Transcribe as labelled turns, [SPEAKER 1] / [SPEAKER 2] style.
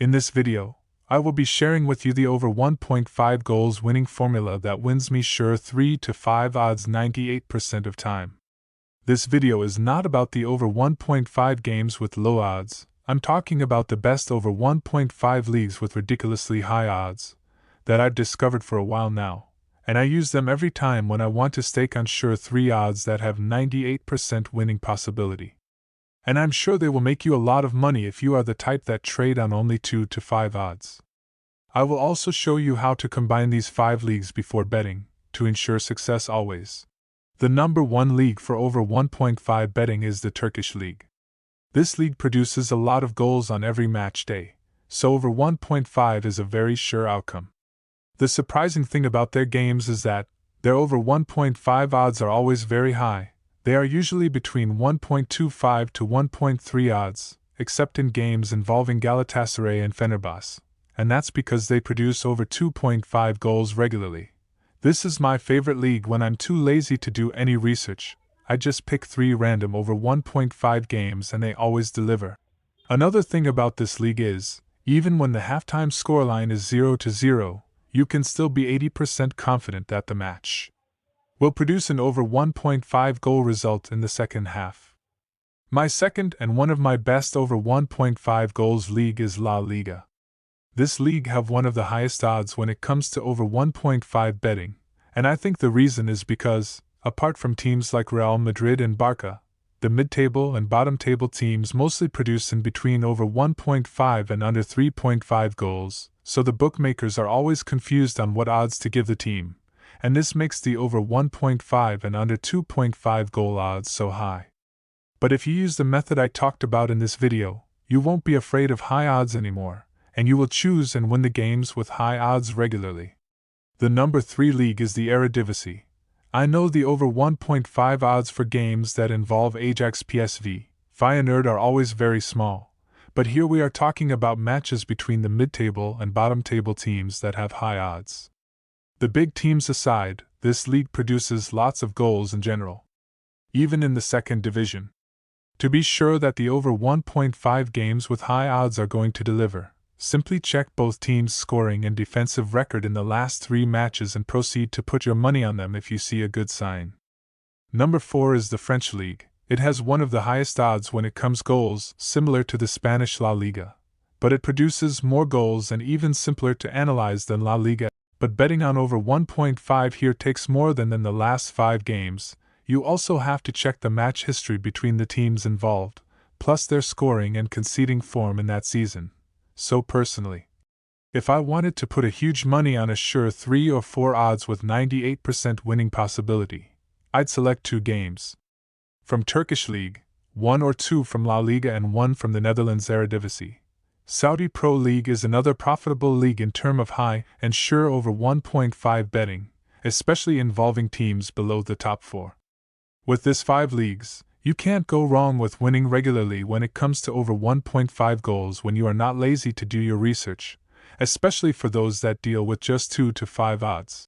[SPEAKER 1] In this video, I will be sharing with you the over 1.5 goals winning formula that wins me sure 3 to 5 odds 98% of time. This video is not about the over 1.5 games with low odds. I'm talking about the best over 1.5 leagues with ridiculously high odds that I've discovered for a while now, and I use them every time when I want to stake on sure 3 odds that have 98% winning possibility. And I'm sure they will make you a lot of money if you are the type that trade on only 2 to 5 odds. I will also show you how to combine these 5 leagues before betting, to ensure success always. The number 1 league for over 1.5 betting is the Turkish league. This league produces a lot of goals on every match day, so over 1.5 is a very sure outcome. The surprising thing about their games is that their over 1.5 odds are always very high. They are usually between 1.25 to 1.3 odds, except in games involving Galatasaray and Fenerbahçe, and that's because they produce over 2.5 goals regularly. This is my favorite league when I'm too lazy to do any research. I just pick 3 random over 1.5 games and they always deliver. Another thing about this league is, even when the halftime scoreline is 0-0, you can still be 80% confident that the match will produce an over 1.5 goal result in the second half. My second and one of my best over 1.5 goals league is La Liga. This league have one of the highest odds when it comes to over 1.5 betting, and I think the reason is because, apart from teams like Real Madrid and Barca, the mid-table and bottom-table teams mostly produce in between over 1.5 and under 3.5 goals, so the bookmakers are always confused on what odds to give the team, and this makes the over 1.5 and under 2.5 goal odds so high. But if you use the method I talked about in this video, you won't be afraid of high odds anymore, and you will choose and win the games with high odds regularly. The number 3 league is the Eredivisie. I know the over 1.5 odds for games that involve Ajax PSV, Feyenoord are always very small, but here we are talking about matches between the mid-table and bottom-table teams that have high odds. The big teams aside, this league produces lots of goals in general, even in the second division. To be sure that the over 1.5 games with high odds are going to deliver, simply check both teams' scoring and defensive record in the last 3 matches and proceed to put your money on them if you see a good sign. Number 4 is the French league. It has one of the highest odds when it comes goals, similar to the Spanish La Liga, but it produces more goals and even simpler to analyze than La Liga. But betting on over 1.5 here takes more than the last 5 games. You also have to check the match history between the teams involved, plus their scoring and conceding form in that season. So personally, if I wanted to put a huge money on a sure 3 or 4 odds with 98% winning possibility, I'd select 2 games from Turkish League, 1 or 2 from La Liga and 1 from the Netherlands Eredivisie. Saudi Pro League is another profitable league in terms of high and sure over 1.5 betting, especially involving teams below the top 4. With this 5 leagues, you can't go wrong with winning regularly when it comes to over 1.5 goals when you are not lazy to do your research, especially for those that deal with just 2 to 5 odds.